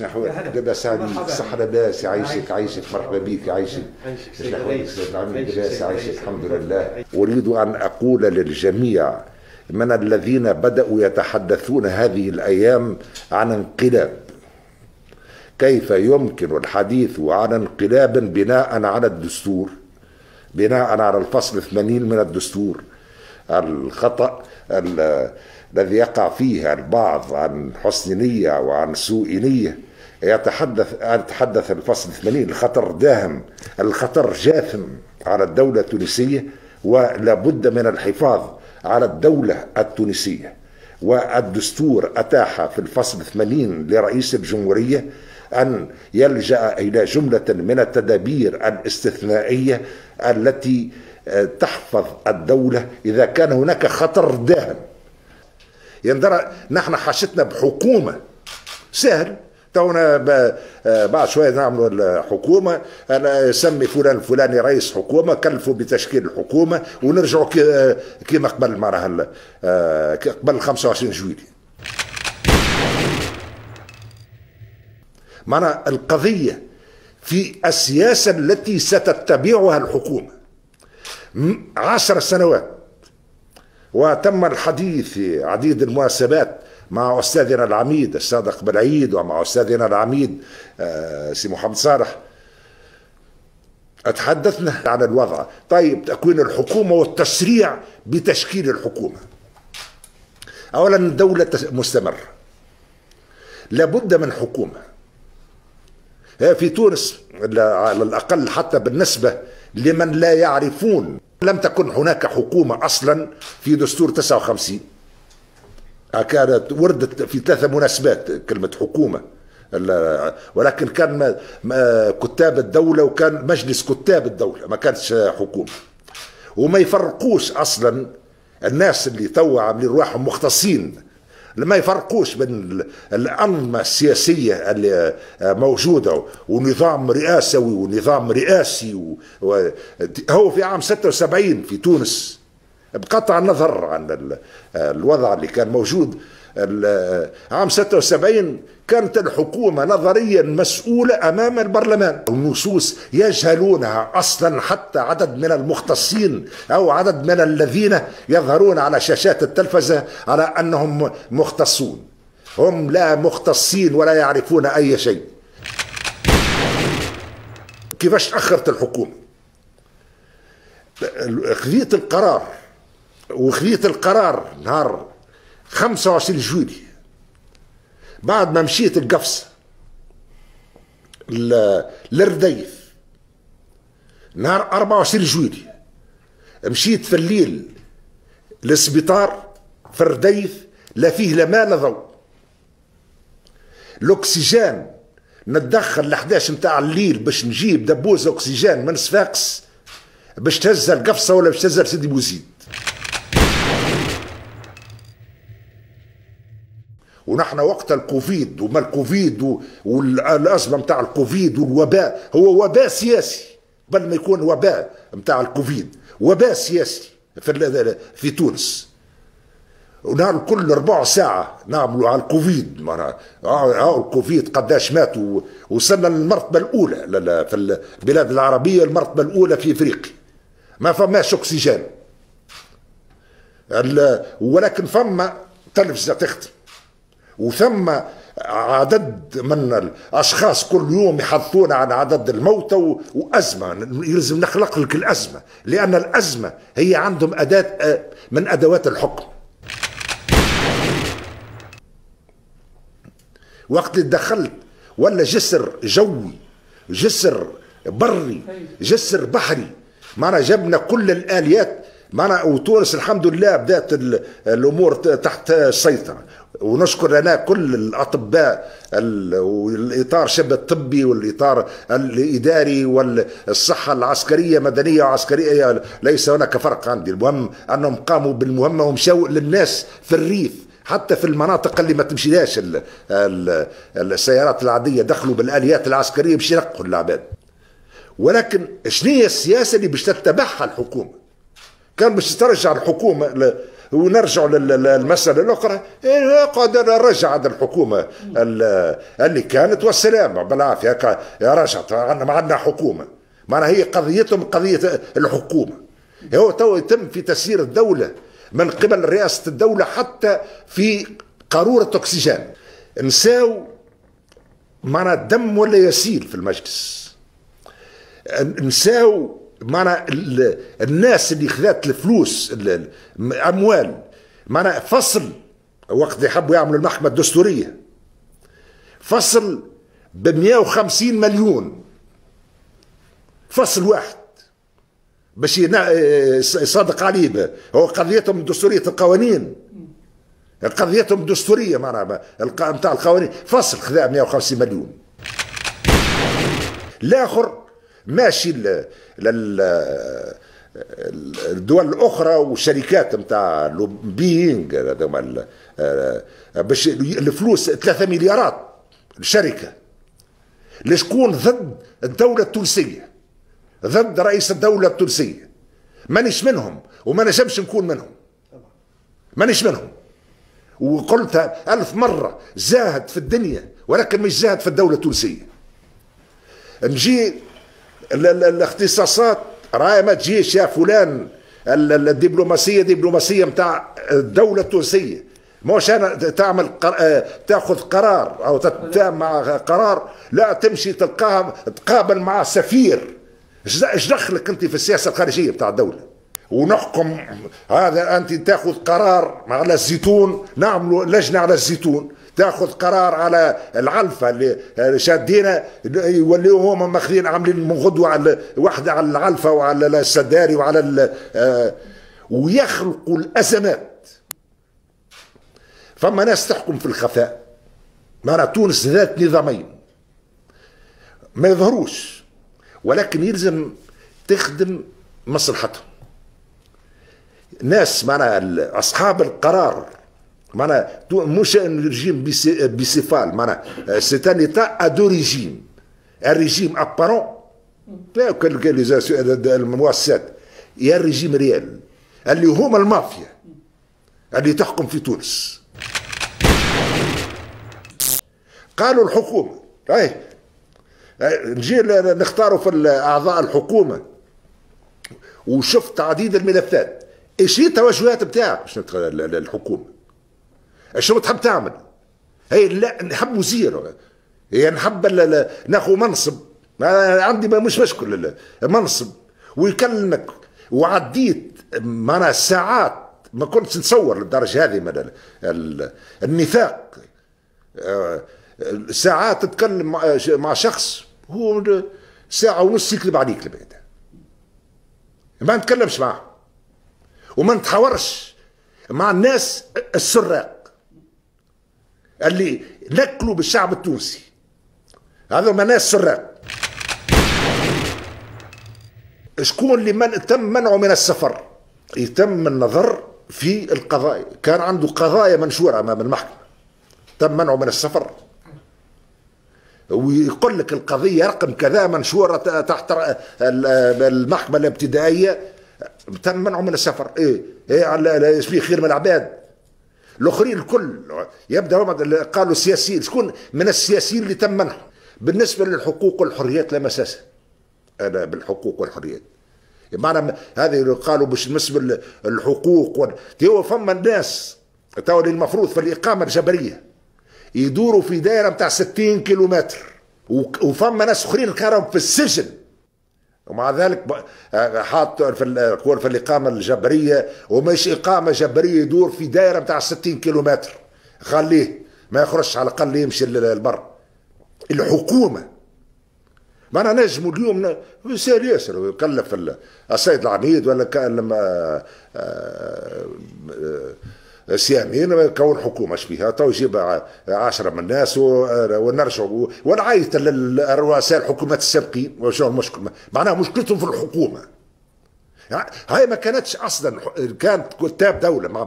لاباس عليك، صحة لاباس، يعيشك عيشك، مرحبا بك، يعيشك. لاباس عيشك الحمد لله. أريد أن أقول للجميع من الذين بدأوا يتحدثون هذه الأيام عن انقلاب، كيف يمكن الحديث عن انقلاب بناء على الدستور، بناء على الفصل 80 من الدستور؟ الخطأ الذي يقع فيه البعض عن حسن نية وعن سوء نية يتحدث الفصل 80 الخطر داهم، الخطر جاثم على الدولة التونسية، ولا بد من الحفاظ على الدولة التونسية. والدستور أتاح في الفصل 80 لرئيس الجمهورية أن يلجأ إلى جملة من التدابير الاستثنائية التي تحفظ الدولة إذا كان هناك خطر داهم. يندرى نحن حاجتنا بحكومة سهل، تونا بعد شوية نعملوا الحكومة، أنا أسمي فلان الفلاني رئيس حكومة، كلفوا بتشكيل الحكومة ونرجعوا كما قبل معناها قبل 25 جويلية. معناها القضية في السياسة التي ستتبعها الحكومة 10 سنوات، وتم الحديث في عديد المناسبات مع أستاذنا العميد الصادق بالعيد ومع أستاذنا العميد سي محمد صالح، تحدثنا عن الوضع. طيب، تكوين الحكومة والتسريع بتشكيل الحكومة. أولا، الدولة مستمرة، لابد من حكومة. في تونس على الأقل حتى بالنسبة لمن لا يعرفون، لم تكن هناك حكومة أصلا في دستور 59. كانت وردت في 3 مناسبات كلمة حكومة، ولكن كان كتاب الدولة وكان مجلس كتاب الدولة، ما كانتش حكومة. وما يفرقوش أصلا الناس اللي توا عاملين رواحهم مختصين، ما يفرقوش بين الأنظمة السياسية اللي موجودة ونظام رئاسوي ونظام رئاسي. هو في عام 76 في تونس، بقطع النظر عن الوضع اللي كان موجود عام 76، كانت الحكومة نظريا مسؤولة أمام البرلمان. النصوص يجهلونها أصلا، حتى عدد من المختصين أو عدد من الذين يظهرون على شاشات التلفزة على أنهم مختصون، هم لا مختصين ولا يعرفون أي شيء. كيفاش أخرت الحكومة؟ خذيت القرار، وخذيت القرار نهار 25 جويلية بعد ما مشيت القفصة للرديف. نهار 24 جويلية مشيت في الليل للسبيطار في الرديف، لا فيه لا ماء لا ضوء. الاكسجين نتدخل ل11 متاع الليل باش نجيب دبوز اكسجين من صفاقس باش تهز القفصة ولا باش تهز سيدي بوزيد. ونحن وقت الكوفيد وما الكوفيد والأزمة متاع الكوفيد والوباء، هو وباء سياسي بل ما يكون وباء متاع الكوفيد، وباء سياسي في تونس. ونهار كل 4 ساعة نعملوا على الكوفيد، معناها الكوفيد قداش ماتوا، وصلنا للمرتبة الأولى في البلاد العربية، المرتبة الأولى في إفريقيا. ما فماش أكسجين، ولكن فما تلفزة تختم، وثم عدد من الأشخاص كل يوم يحدثون عن عدد الموتى وأزمة. يلزم نخلق لك الأزمة، لأن الأزمة هي عندهم أداة من أدوات الحكم. وقت اللي دخلت ولا جسر جوي، جسر بري، جسر بحري، معنا جبنا كل الآليات معنا. وتونس الحمد لله بدأت الأمور تحت السيطرة، ونشكر لنا كل الأطباء والإطار شبه الطبي والإطار الإداري والصحة العسكرية، مدنية وعسكرية، ليس هناك فرق عندي. المهم أنهم قاموا بالمهمة ومشوا للناس في الريف، حتى في المناطق اللي ما تمشيلاش السيارات العادية، دخلوا بالآليات العسكرية باش ينقوا العباد. ولكن شنو هي السياسة اللي باش تتبعها الحكومة؟ كان باش ترجع الحكومة ونرجع للمسألة الأخرى قاعد نرجع عند الحكومة اللي كانت والسلام بالعافية رجعت ما عندنا حكومة. معناها هي قضيتهم قضية الحكومة. هو تو يتم في تسيير الدولة من قبل رئاسة الدولة حتى في قارورة أكسجين. نساو معناها الدم ولا يسيل في المجلس. نساو معناها الناس اللي خذات الفلوس الأموال معناها فصل وقت يحبوا يعملوا المحكمة الدستورية فصل ب150 مليون فصل واحد باش يصادق عليه. هو قضيتهم دستورية القوانين قضيتهم دستورية معناها نتاع القوانين فصل خذا 150 مليون. الآخر ماشي للدول الأخرى والشركات نتاع لوبينج باش الفلوس 3 مليارات الشركة لشكون ضد الدولة التونسية ضد رئيس الدولة التونسية. مانيش منهم وما نجمش نكون منهم مانيش منهم. وقلتها 1000 مرة زاهد في الدنيا ولكن مش زاهد في الدولة التونسية. نجي الاختصاصات راهي ما تجيش يا فلان الدبلوماسية دبلوماسية متاع الدولة التونسية مش أنا تعمل تاخذ قرار أو تتفاهم مع قرار لا تمشي تلقاها تقابل مع سفير. ايش دخلك انت في السياسة الخارجية بتاع الدولة ونحكم هذا انت تاخذ قرار على الزيتون نعملوا لجنة على الزيتون تاخذ قرار على العلفة اللي شادينا يوليوا هم ماخذين عاملين من غدوة على واحدة على العلفة وعلى السداري وعلى ويخلقوا الأزمات. فما ناس تحكم في الخفاء. معناها تونس ذات نظامين ما يظهروش ولكن يلزم تخدم مصلحتهم. ناس معناها أصحاب القرار معناها مش ان ريجيم بيسيفال معناها سي ان ايتا ا دو ريجيم الريجيم ابارون لا المؤسسات يا الريجيم ريال اللي هما المافيا اللي تحكم في تونس. قالوا الحكومة نجي نختاروا في اعضاء الحكومة وشفت عديد الملفات ايش هي التوجهات بتاعك الحكومة شو بتحب تعمل؟ هي لا نحب وزير هي نحب ناخذ منصب عندي مش مشكل منصب ويكلمك وعديت معناها ساعات ما كنتش نتصور للدرجه هذه من النفاق. ساعات تتكلم مع شخص هو ساعه ونص يكذب عليك لبعد ما نتكلمش معه وما نتحاورش مع الناس السراق اللي نكلوا بالشعب التونسي. هذا ما ناس سراق. شكون اللي تم منعه من السفر؟ يتم النظر في القضايا. كان عنده قضايا منشورة أمام المحكمة تم منعه من السفر ويقول لك القضية رقم كذا منشورة تحت المحكمة الابتدائية تم منعه من السفر. ايه على ايش فيه خير من العباد. الاخرين الكل يبدا هم قالوا السياسيين شكون من السياسيين اللي تم منعهم. بالنسبه للحقوق والحريات لا مساس انا بالحقوق والحريات بمعنى هذه قالوا باش بالنسبه للحقوق هو فما الناس تو اللي المفروض في الاقامه الجبريه يدوروا في دائره نتاع 60 كيلومتر وفما ناس اخرين كانوا في السجن ومع ذلك حاط في الإقامة الجبرية ومش إقامة جبرية يدور في دائرة بتاع 60 كيلومتر خليه ما يخرجش على الأقل يمشي للبر. الحكومة ما أنا نجم اليوم سهل ياسر يكلف السيد العميد ولا كلم سيامين كون حكومة فيها تو يجيب 10 من الناس ونرجع ونعيط للرؤساء الحكومات السابقين وشو المشكلة معناها مشكلتهم في الحكومة. هاي ما كانتش اصلا كانت كتاب دولة مع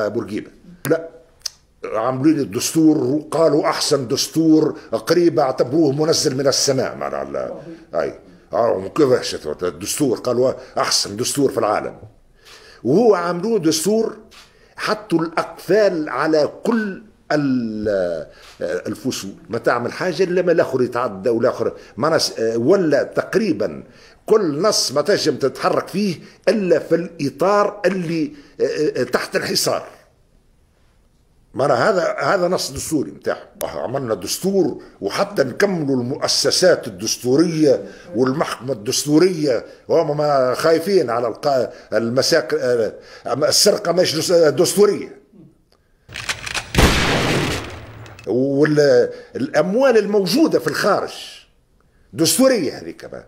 بورقيبة لا عاملين الدستور قالوا احسن دستور قريب اعتبروه منزل من السماء معناها هاي كيف الدستور قالوا احسن دستور في العالم وهو عاملوه دستور حطوا الأقفال على كل الفصول، ما تعمل حاجة إلا ما الآخر يتعدى والآخر ولا تقريبا كل نص ما تنجم تتحرك فيه إلا في الإطار اللي تحت الحصار. هذا نص دستوري نتاعهم. عملنا دستور وحتى نكملوا المؤسسات الدستورية والمحكمة الدستورية، وهم ما خايفين على المساكن. السرقة مش دستورية، والأموال الموجودة في الخارج دستورية هذه كمان.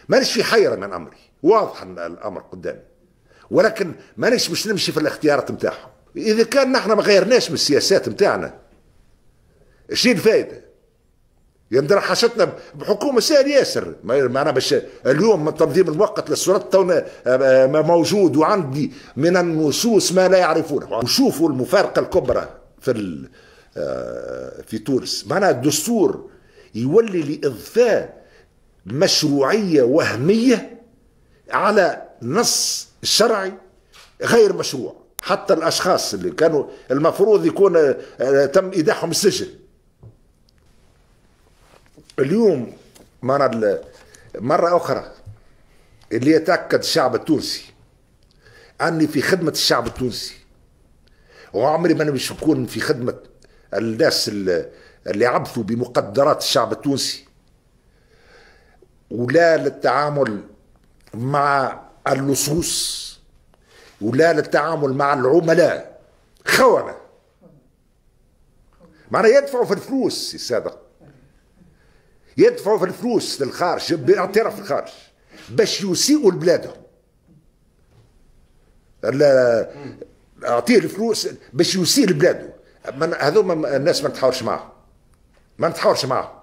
مانيش في حيرة من أمري، واضح أن الأمر قدامي، ولكن مانيش مش نمشي في الاختيارات نتاعهم. إذا كان نحن ما غيرناش من السياسات نتاعنا، ايش الفائدة؟ يندر حاجتنا بحكومة سهل ياسر. معنا باش اليوم من تنظيم المؤقت للسلطات تونا موجود، وعندي من النصوص ما لا يعرفونه. وشوفوا المفارقة الكبرى في تونس. معناها الدستور يولي لإضفاء مشروعية وهمية على نص شرعي غير مشروع. حتى الأشخاص اللي كانوا المفروض يكون تم إيداعهم السجن، اليوم مرة أخرى اللي يتأكد الشعب التونسي أني في خدمة الشعب التونسي، وعمري ما مش بكون في خدمة الناس اللي عبثوا بمقدرات الشعب التونسي، ولا للتعامل مع اللصوص، ولا للتعامل مع العملاء خونة. معنى يدفعوا في الفلوس السادة، يدفعوا في الفلوس للخارج باعتراف الخارج باش يسيئوا لبلادهم. اعطيه الفلوس باش يسيء لبلاده. هذوما الناس ما نتحاورش معهم، ما نتحاورش معهم.